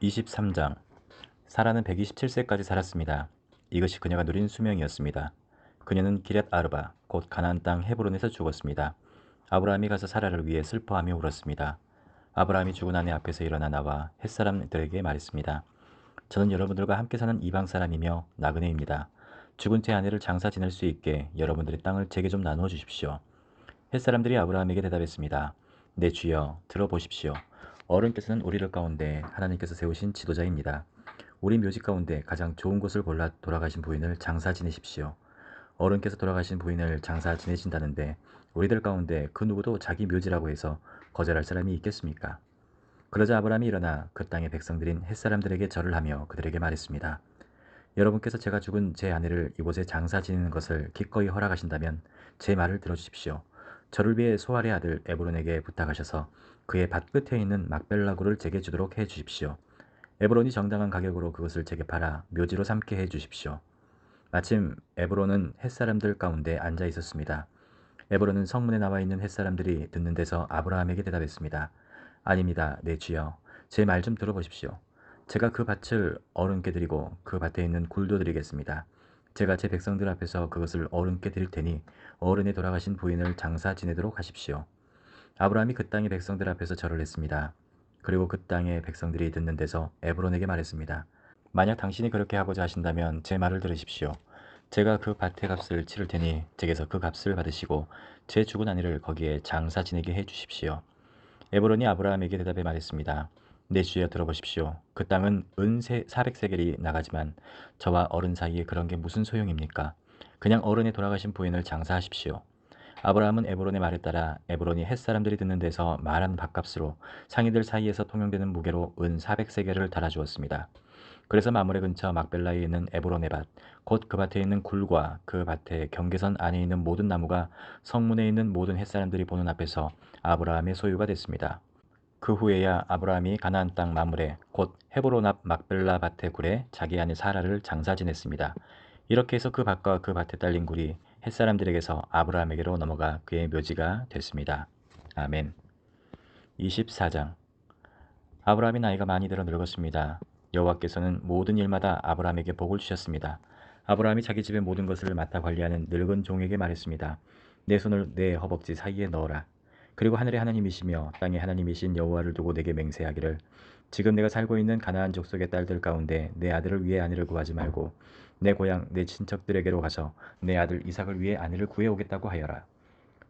23장. 사라는 127세까지 살았습니다. 이것이 그녀가 누린 수명이었습니다. 그녀는 기럇 아르바, 곧 가나안 땅 헤브론에서 죽었습니다. 아브라함이 가서 사라를 위해 슬퍼하며 울었습니다. 아브라함이 죽은 아내 앞에서 일어나 나와 햇사람들에게 말했습니다. 저는 여러분들과 함께 사는 이방 사람이며 나그네입니다. 죽은 제 아내를 장사 지낼 수 있게 여러분들의 땅을 제게 좀 나누어 주십시오. 햇사람들이 아브라함에게 대답했습니다. 네 주여, 들어보십시오. 어른께서는 우리를 가운데 하나님께서 세우신 지도자입니다. 우리 묘지 가운데 가장 좋은 곳을 골라 돌아가신 부인을 장사 지내십시오. 어른께서 돌아가신 부인을 장사 지내신다는데 우리들 가운데 그 누구도 자기 묘지라고 해서 거절할 사람이 있겠습니까? 그러자 아브라함이 일어나 그 땅의 백성들인 햇사람들에게 절을 하며 그들에게 말했습니다. 여러분께서 제가 죽은 제 아내를 이곳에 장사 지내는 것을 기꺼이 허락하신다면 제 말을 들어주십시오. 저를 위해 소알의 아들 에브론에게 부탁하셔서 그의 밭 끝에 있는 막벨라굴을 제게 주도록 해 주십시오. 에브론이 정당한 가격으로 그것을 제게 팔아 묘지로 삼게 해 주십시오. 마침 에브론은 햇사람들 가운데 앉아 있었습니다. 에브론은 성문에 나와 있는 햇사람들이 듣는 데서 아브라함에게 대답했습니다. 아닙니다, 내 주여. 제 말 좀 들어보십시오. 제가 그 밭을 어른께 드리고 그 밭에 있는 굴도 드리겠습니다. 제가 제 백성들 앞에서 그것을 어른께 드릴 테니 어른의 돌아가신 부인을 장사 지내도록 하십시오. 아브라함이 그 땅의 백성들 앞에서 절을 했습니다. 그리고 그 땅의 백성들이 듣는 데서 에브론에게 말했습니다. 만약 당신이 그렇게 하고자 하신다면 제 말을 들으십시오. 제가 그 밭의 값을 치를 테니 제게서 그 값을 받으시고 제 죽은 아내를 거기에 장사 지내게 해 주십시오. 에브론이 아브라함에게 대답해 말했습니다. 내 주여 들어보십시오. 그 땅은 은 400세겔이 나가지만 저와 어른 사이에 그런 게 무슨 소용입니까? 그냥 어른의 돌아가신 부인을 장사하십시오. 아브라함은 에브론의 말에 따라 에브론이 햇사람들이 듣는 데서 말한 밭값으로 상인들 사이에서 통용되는 무게로 은 400세겔을 달아주었습니다. 그래서 마므레 근처 막벨라에 있는 에브론의 밭, 곧 그 밭에 있는 굴과 그 밭의 경계선 안에 있는 모든 나무가 성문에 있는 모든 햇사람들이 보는 앞에서 아브라함의 소유가 됐습니다. 그 후에야 아브라함이 가나안 땅 마므레, 곧 헤브론 앞 막벨라 밭의 굴에 자기 아내 사라를 장사 지냈습니다. 이렇게 해서 그 밭과 그 밭에 딸린 굴이 햇사람들에게서 아브라함에게로 넘어가 그의 묘지가 됐습니다. 아멘. 24장. 아브라함이 나이가 많이 들어 늙었습니다. 여호와께서는 모든 일마다 아브라함에게 복을 주셨습니다. 아브라함이 자기 집의 모든 것을 맡아 관리하는 늙은 종에게 말했습니다. 내 손을 내 허벅지 사이에 넣어라. 그리고 하늘의 하나님이시며 땅의 하나님이신 여호와를 두고 내게 맹세하기를 지금 내가 살고 있는 가나안 족속의 딸들 가운데 내 아들을 위해 아내를 구하지 말고 내 고향 내 친척들에게로 가서 내 아들 이삭을 위해 아내를 구해오겠다고 하여라.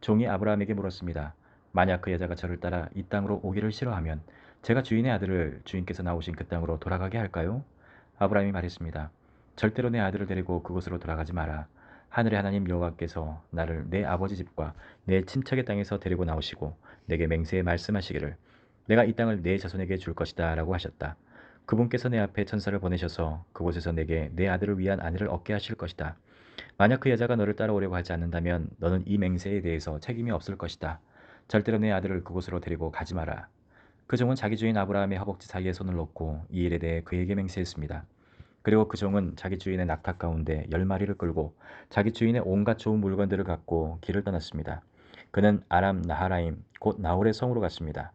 종이 아브라함에게 물었습니다. 만약 그 여자가 저를 따라 이 땅으로 오기를 싫어하면 제가 주인의 아들을 주인께서 나오신 그 땅으로 돌아가게 할까요? 아브라함이 말했습니다. 절대로 내 아들을 데리고 그곳으로 돌아가지 마라. 하늘의 하나님 여호와께서 나를 내 아버지 집과 내 친척의 땅에서 데리고 나오시고 내게 맹세해 말씀하시기를 내가 이 땅을 내 자손에게 줄 것이다 라고 하셨다. 그분께서 내 앞에 천사를 보내셔서 그곳에서 내게 내 아들을 위한 아내를 얻게 하실 것이다. 만약 그 여자가 너를 따라오려고 하지 않는다면 너는 이 맹세에 대해서 책임이 없을 것이다. 절대로 내 아들을 그곳으로 데리고 가지 마라. 그 종은 자기 주인 아브라함의 허벅지 사이에 손을 놓고 이 일에 대해 그에게 맹세했습니다. 그리고 그 종은 자기 주인의 낙타 가운데 10마리를 끌고 자기 주인의 온갖 좋은 물건들을 갖고 길을 떠났습니다. 그는 아람 나하라임 곧 나홀의 성으로 갔습니다.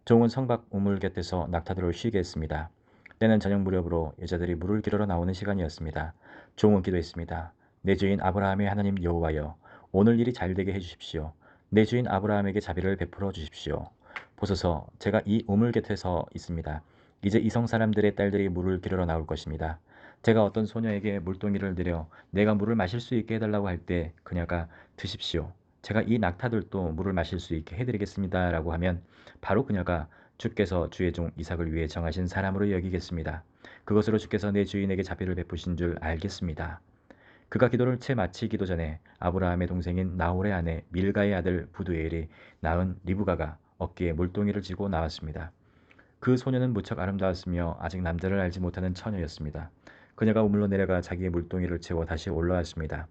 종은 성 밖 우물 곁에서 낙타들을 쉬게 했습니다. 때는 저녁 무렵으로 여자들이 물을 기르러 나오는 시간이었습니다. 종은 기도했습니다. 내 주인 아브라함의 하나님 여호와여, 오늘 일이 잘되게 해주십시오. 내 주인 아브라함에게 자비를 베풀어 주십시오. 보소서, 제가 이 우물 곁에서 있습니다. 이제 이성 사람들의 딸들이 물을 기르러 나올 것입니다. 제가 어떤 소녀에게 물동이를 내려 내가 물을 마실 수 있게 해달라고 할 때 그녀가 드십시오. 제가 이 낙타들도 물을 마실 수 있게 해드리겠습니다. 라고 하면 바로 그녀가 주께서 주의 종 이삭을 위해 정하신 사람으로 여기겠습니다. 그것으로 주께서 내 주인에게 자비를 베푸신 줄 알겠습니다. 그가 기도를 채 마치기도 전에 아브라함의 동생인 나홀의 아내 밀가의 아들 부두엘이 낳은 리브가가 어깨에 물동이를 쥐고 나왔습니다. 그 소녀는 무척 아름다웠으며 아직 남자를 알지 못하는 처녀였습니다. 그녀가 우물로 내려가 자기의 물동이를 채워 다시 올라왔습니다.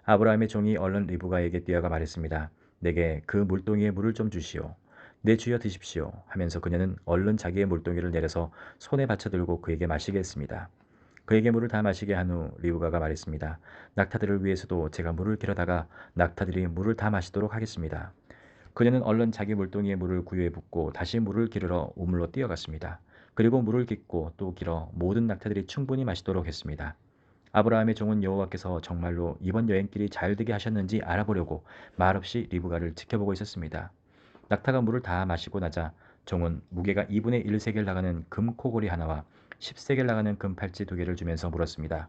아브라함의 종이 얼른 리브가에게 뛰어가 말했습니다. 내게 그 물동이에 물을 좀 주시오. 내 주여 드십시오 하면서 그녀는 얼른 자기의 물동이를 내려서 손에 받쳐들고 그에게 마시게 했습니다. 그에게 물을 다 마시게 한 후 리브가가 말했습니다. 낙타들을 위해서도 제가 물을 길어다가 낙타들이 물을 다 마시도록 하겠습니다. 그녀는 얼른 자기 물동이에 물을 구유에 붓고 다시 물을 기르러 우물로 뛰어갔습니다. 그리고 물을 깊고 또 길어 모든 낙타들이 충분히 마시도록 했습니다. 아브라함의 종은 여호와께서 정말로 이번 여행길이 잘 되게 하셨는지 알아보려고 말없이 리브가를 지켜보고 있었습니다. 낙타가 물을 다 마시고 나자 종은 무게가 2분의 1세겔 나가는 금 코골이 하나와 10세겔 나가는 금 팔찌 2개를 주면서 물었습니다.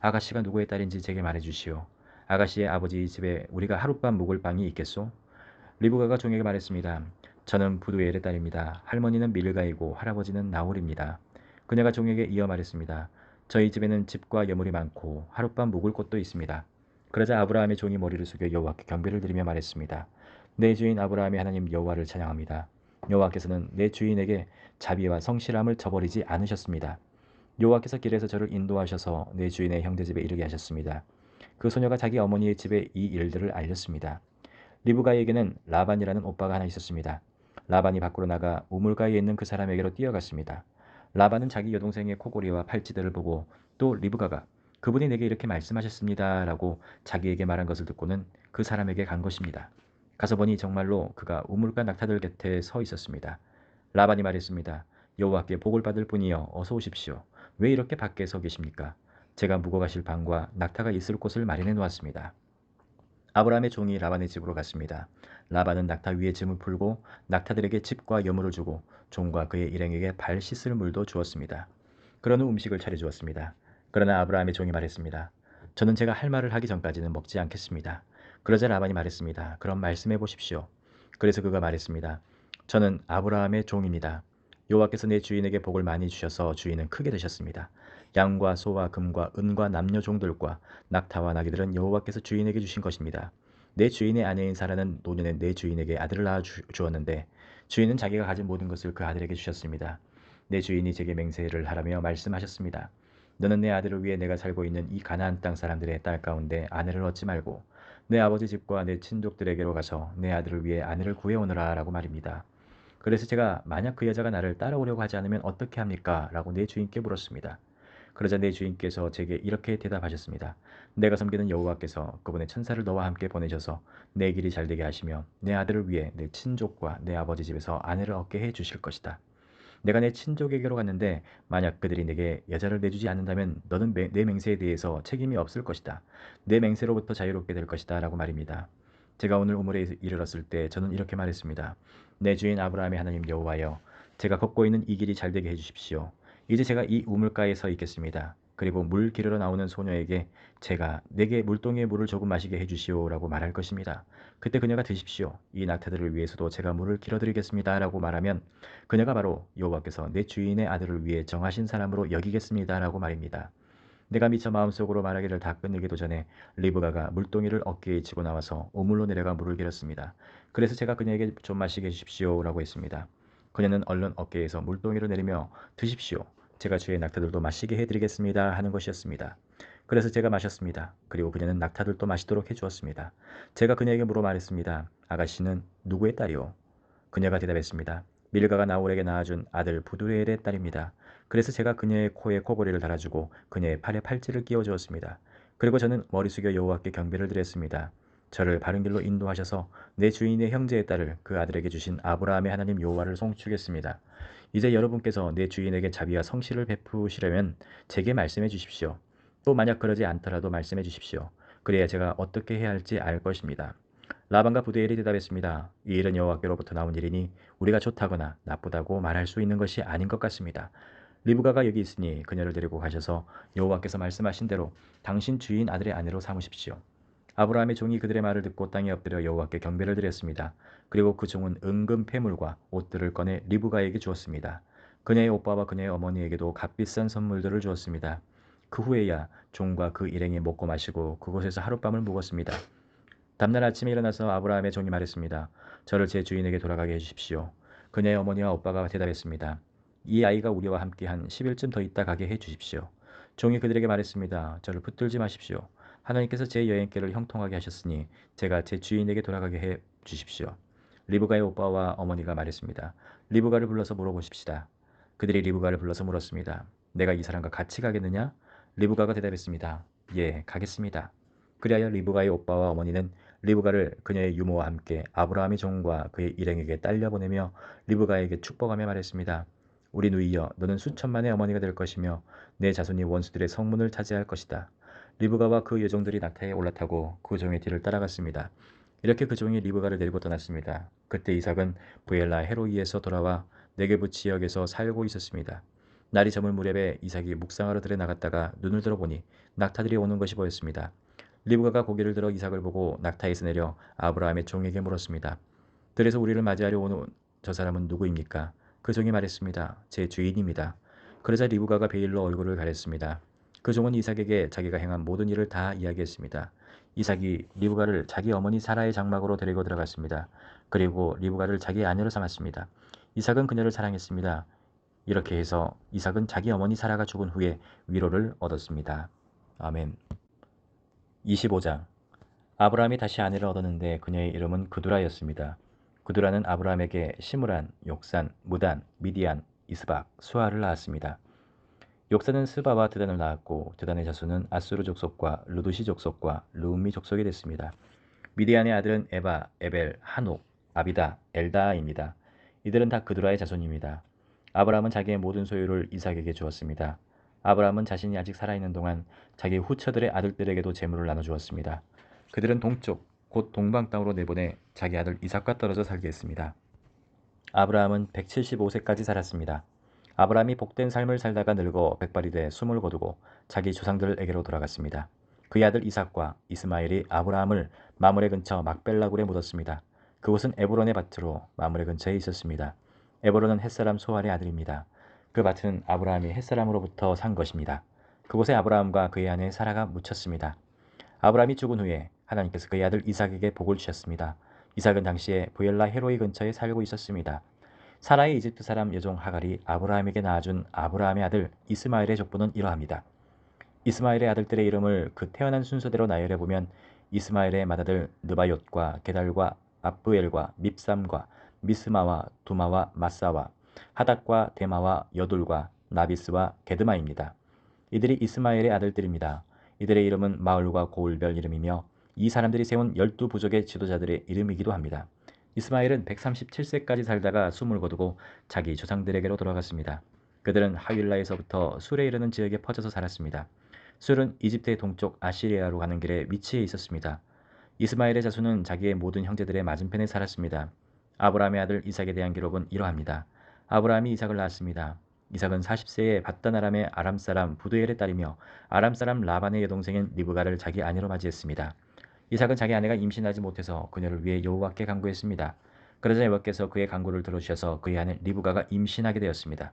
아가씨가 누구의 딸인지 제게 말해 주시오. 아가씨의 아버지 집에 우리가 하룻밤 묵을 방이 있겠소? 리브가가 종에게 말했습니다. 저는 부두엘의 딸입니다. 할머니는 밀가이고 할아버지는 나홀입니다. 그녀가 종에게 이어 말했습니다. 저희 집에는 집과 여물이 많고 하룻밤 묵을 곳도 있습니다. 그러자 아브라함의 종이 머리를 숙여 여호와께 경배를 드리며 말했습니다. 내 주인 아브라함의 하나님 여호와를 찬양합니다. 여호와께서는 내 주인에게 자비와 성실함을 저버리지 않으셨습니다. 여호와께서 길에서 저를 인도하셔서 내 주인의 형제 집에 이르게 하셨습니다. 그 소녀가 자기 어머니의 집에 이 일들을 알렸습니다. 리브가에게는 라반이라는 오빠가 하나 있었습니다. 라반이 밖으로 나가 우물가에 있는 그 사람에게로 뛰어갔습니다. 라반은 자기 여동생의 코골이와 팔찌들을 보고 또 리브가가 그분이 내게 이렇게 말씀하셨습니다 라고 자기에게 말한 것을 듣고는 그 사람에게 간 것입니다. 가서 보니 정말로 그가 우물가 낙타들 곁에 서 있었습니다. 라반이 말했습니다. 여호와께 복을 받을 뿐이여 어서 오십시오. 왜 이렇게 밖에 서 계십니까? 제가 묵어 가실 방과 낙타가 있을 곳을 마련해 놓았습니다. 아브라함의 종이 라반의 집으로 갔습니다. 라반은 낙타 위에 짐을 풀고 낙타들에게 집과 여물을 주고 종과 그의 일행에게 발 씻을 물도 주었습니다. 그런 후 음식을 차려주었습니다. 그러나 아브라함의 종이 말했습니다. 저는 제가 할 말을 하기 전까지는 먹지 않겠습니다. 그러자 라반이 말했습니다. 그럼 말씀해 보십시오. 그래서 그가 말했습니다. 저는 아브라함의 종입니다. 여호와께서 내 주인에게 복을 많이 주셔서 주인은 크게 되셨습니다. 양과 소와 금과 은과 남녀 종들과 낙타와 나귀들은 여호와께서 주인에게 주신 것입니다. 내 주인의 아내인 사라는 노년에 내 주인에게 아들을 낳아 주었는데 주인은 자기가 가진 모든 것을 그 아들에게 주셨습니다. 내 주인이 제게 맹세를 하라며 말씀하셨습니다. 너는 내 아들을 위해 내가 살고 있는 이 가나안 땅 사람들의 딸 가운데 아내를 얻지 말고 내 아버지 집과 내 친족들에게로 가서 내 아들을 위해 아내를 구해오너라 라고 말입니다. 그래서 제가 만약 그 여자가 나를 따라오려고 하지 않으면 어떻게 합니까? 라고 내 주인께 물었습니다. 그러자 내 주인께서 제게 이렇게 대답하셨습니다. 내가 섬기는 여호와께서 그분의 천사를 너와 함께 보내셔서 내 길이 잘되게 하시며 내 아들을 위해 내 친족과 내 아버지 집에서 아내를 얻게 해 주실 것이다. 내가 내 친족에게로 갔는데 만약 그들이 내게 여자를 내주지 않는다면 너는 내 맹세에 대해서 책임이 없을 것이다. 내 맹세로부터 자유롭게 될 것이다 라고 말입니다. 제가 오늘 우물에 이르렀을 때 저는 이렇게 말했습니다. 내 주인 아브라함의 하나님 여호와여, 제가 걷고 있는 이 길이 잘되게 해주십시오. 이제 제가 이 우물가에 서 있겠습니다. 그리고 물 기르러 나오는 소녀에게 제가 내게 물동이의 물을 조금 마시게 해주시오라고 말할 것입니다. 그때 그녀가 드십시오. 이 낙타들을 위해서도 제가 물을 길어드리겠습니다 라고 말하면 그녀가 바로 여호와께서 내 주인의 아들을 위해 정하신 사람으로 여기겠습니다 라고 말입니다. 내가 미처 마음속으로 말하기를 다 끝내기도 전에 리브가가 물동이를 어깨에 지고 나와서 우물로 내려가 물을 길었습니다. 그래서 제가 그녀에게 좀 마시게 해주십시오 라고 했습니다. 그녀는 얼른 어깨에서 물동이를 내리며 드십시오. 제가 주의 낙타들도 마시게 해드리겠습니다 하는 것이었습니다. 그래서 제가 마셨습니다. 그리고 그녀는 낙타들도 마시도록 해주었습니다. 제가 그녀에게 물어 말했습니다. 아가씨는 누구의 딸이오? 그녀가 대답했습니다. 밀가가 나홀에게 낳아준 아들 부두엘의 딸입니다. 그래서 제가 그녀의 코에 코고리를 달아주고 그녀의 팔에 팔찌를 끼워주었습니다. 그리고 저는 머리 숙여 여호와께 경배를 드렸습니다. 저를 바른 길로 인도하셔서 내 주인의 형제의 딸을 그 아들에게 주신 아브라함의 하나님 여호와를 송축했습니다. 이제 여러분께서 내 주인에게 자비와 성실을 베푸시려면 제게 말씀해 주십시오. 또 만약 그러지 않더라도 말씀해 주십시오. 그래야 제가 어떻게 해야 할지 알 것입니다. 라반과 부두엘이 대답했습니다. 이 일은 여호와께로부터 나온 일이니 우리가 좋다거나 나쁘다고 말할 수 있는 것이 아닌 것 같습니다. 리브가가 여기 있으니 그녀를 데리고 가셔서 여호와께서 말씀하신 대로 당신 주인 아들의 아내로 삼으십시오. 아브라함의 종이 그들의 말을 듣고 땅에 엎드려 여호와께 경배를 드렸습니다. 그리고 그 종은 은금 폐물과 옷들을 꺼내 리브가에게 주었습니다. 그녀의 오빠와 그녀의 어머니에게도 값비싼 선물들을 주었습니다. 그 후에야 종과 그 일행이 먹고 마시고 그곳에서 하룻밤을 묵었습니다. 다음날 아침에 일어나서 아브라함의 종이 말했습니다. 저를 제 주인에게 돌아가게 해주십시오. 그녀의 어머니와 오빠가 대답했습니다. 이 아이가 우리와 함께 한 10일쯤 더 있다 가게 해주십시오. 종이 그들에게 말했습니다. 저를 붙들지 마십시오. 하나님께서 제 여행길을 형통하게 하셨으니 제가 제 주인에게 돌아가게 해 주십시오. 리브가의 오빠와 어머니가 말했습니다. 리브가를 불러서 물어보십시다. 그들이 리브가를 불러서 물었습니다. 내가 이 사람과 같이 가겠느냐? 리브가가 대답했습니다. 예, 가겠습니다. 그리하여 리브가의 오빠와 어머니는 리브가를 그녀의 유모와 함께 아브라함의 종과 그의 일행에게 딸려 보내며 리브가에게 축복하며 말했습니다. 우리 누이여 너는 수천만의 어머니가 될 것이며 내 자손이 원수들의 성문을 차지할 것이다. 리브가와 그 여종들이 낙타에 올라타고 그 종의 뒤를 따라갔습니다. 이렇게 그 종이 리브가를 데리고 떠났습니다. 그때 이삭은 브엘라 헤로이에서 돌아와 네게부 지역에서 살고 있었습니다. 날이 저물 무렵에 이삭이 묵상하러 들에 나갔다가 눈을 들어보니 낙타들이 오는 것이 보였습니다. 리브가가 고개를 들어 이삭을 보고 낙타에서 내려 아브라함의 종에게 물었습니다. 들에서 우리를 맞이하려 오는 저 사람은 누구입니까? 그 종이 말했습니다. 제 주인입니다. 그러자 리브가가 베일로 얼굴을 가렸습니다. 그 종은 이삭에게 자기가 행한 모든 일을 다 이야기했습니다. 이삭이 리브가를 자기 어머니 사라의 장막으로 데리고 들어갔습니다. 그리고 리브가를 자기 아내로 삼았습니다. 이삭은 그녀를 사랑했습니다. 이렇게 해서 이삭은 자기 어머니 사라가 죽은 후에 위로를 얻었습니다. 아멘. 25장. 아브라함이 다시 아내를 얻었는데 그녀의 이름은 그두라였습니다. 그두라는 아브라함에게 시므란, 욕산, 무단, 미디안, 이스박, 수아를 낳았습니다. 욕산은 스바와 드단을 낳았고 드단의 자손은 아수르 족속과 루두시 족속과 르움미 족속이 됐습니다. 미디안의 아들은 에바, 에벨, 한옥, 아비다, 엘다아입니다. 이들은 다 그두라의 자손입니다. 아브라함은 자기의 모든 소유를 이삭에게 주었습니다. 아브라함은 자신이 아직 살아있는 동안 자기 후처들의 아들들에게도 재물을 나눠주었습니다. 그들은 동쪽, 곧 동방 땅으로 내보내 자기 아들 이삭과 떨어져 살게 했습니다. 아브라함은 175세까지 살았습니다. 아브라함이 복된 삶을 살다가 늙어 백발이 돼 숨을 거두고 자기 조상들에게로 돌아갔습니다. 그의 아들 이삭과 이스마엘이 아브라함을 마므레 근처 막벨라굴에 묻었습니다. 그곳은 에브론의 밭으로 마므레 근처에 있었습니다. 에브론은 햇사람 소알의 아들입니다. 그 밭은 아브라함이 햇사람으로부터 산 것입니다. 그곳에 아브라함과 그의 아내 사라가 묻혔습니다. 아브라함이 죽은 후에 하나님께서 그의 아들 이삭에게 복을 주셨습니다. 이삭은 당시에 부엘라 헤로이 근처에 살고 있었습니다. 사라의 이집트 사람 여종 하갈이 아브라함에게 낳아준 아브라함의 아들 이스마엘의 족보는 이러합니다. 이스마엘의 아들들의 이름을 그 태어난 순서대로 나열해 보면 이스마엘의 맏아들 느바옅과 게달과 압브엘과 밉삼과 미스마와 두마와 마사와 하닥과 데마와 여둘과 나비스와 게드마입니다. 이들이 이스마엘의 아들들입니다. 이들의 이름은 마을과 고을별 이름이며 이 사람들이 세운 12부족의 지도자들의 이름이기도 합니다. 이스마엘은 137세까지 살다가 숨을 거두고 자기 조상들에게로 돌아갔습니다. 그들은 하윌라에서부터 술에 이르는 지역에 퍼져서 살았습니다. 술은 이집트의 동쪽 아시리아로 가는 길에 위치해 있었습니다. 이스마엘의 자손은 자기의 모든 형제들의 맞은편에 살았습니다. 아브라함의 아들 이삭에 대한 기록은 이러합니다. 아브라함이 이삭을 낳았습니다. 이삭은 40세에 밧단 아람의 아람 사람 부두엘의 딸이며 아람 사람 라반의 여동생인 리브가를 자기 아내로 맞이했습니다. 이삭은 자기 아내가 임신하지 못해서 그녀를 위해 여호와께 간구했습니다. 그러자 여호와께서 그의 간구를 들어주셔서 그의 아내 리브가가 임신하게 되었습니다.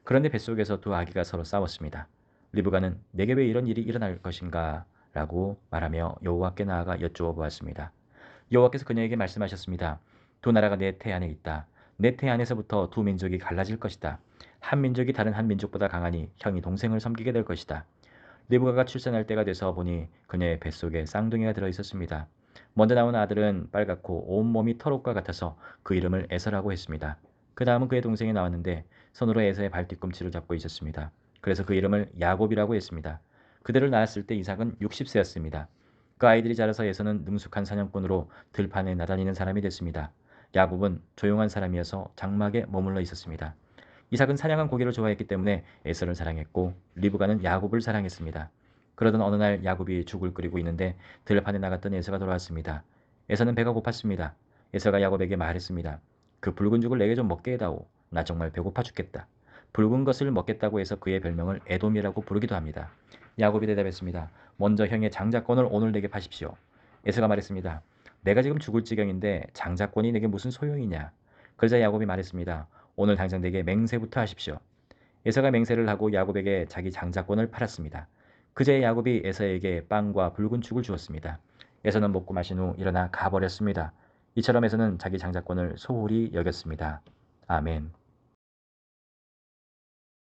그런데 뱃속에서 두 아기가 서로 싸웠습니다. 리브가는 내게 왜 이런 일이 일어날 것인가? 라고 말하며 여호와께 나아가 여쭈어 보았습니다. 여호와께서 그녀에게 말씀하셨습니다. 두 나라가 내 태 안에 있다. 내 태 안에서부터 두 민족이 갈라질 것이다. 한 민족이 다른 한 민족보다 강하니 형이 동생을 섬기게 될 것이다. 리브가가 출산할 때가 돼서 보니 그녀의 뱃속에 쌍둥이가 들어있었습니다. 먼저 나온 아들은 빨갛고 온몸이 털옷과 같아서 그 이름을 에서라고 했습니다. 그 다음은 그의 동생이 나왔는데 손으로 에서의 발뒤꿈치를 잡고 있었습니다. 그래서 그 이름을 야곱이라고 했습니다. 그들을 낳았을 때 이삭은 60세였습니다. 그 아이들이 자라서 에서는 능숙한 사냥꾼으로 들판에 나다니는 사람이 됐습니다. 야곱은 조용한 사람이어서 장막에 머물러 있었습니다. 이삭은 사냥한 고기를 좋아했기 때문에 에서를 사랑했고 리브가는 야곱을 사랑했습니다. 그러던 어느 날 야곱이 죽을 끓이고 있는데 들판에 나갔던 에서가 돌아왔습니다. 에서는 배가 고팠습니다. 에서가 야곱에게 말했습니다. 그 붉은 죽을 내게 좀 먹게 해다오. 나 정말 배고파 죽겠다. 붉은 것을 먹겠다고 해서 그의 별명을 에돔이라고 부르기도 합니다. 야곱이 대답했습니다. 먼저 형의 장자권을 오늘 내게 파십시오. 에서가 말했습니다. 내가 지금 죽을 지경인데 장자권이 내게 무슨 소용이냐. 그러자 야곱이 말했습니다. 오늘 당장 내게 맹세부터 하십시오. 에서가 맹세를 하고 야곱에게 자기 장자권을 팔았습니다. 그제야 야곱이 에서에게 빵과 붉은 죽을 주었습니다. 에서는 먹고 마신 후 일어나 가버렸습니다. 이처럼 에서는 자기 장자권을 소홀히 여겼습니다. 아멘.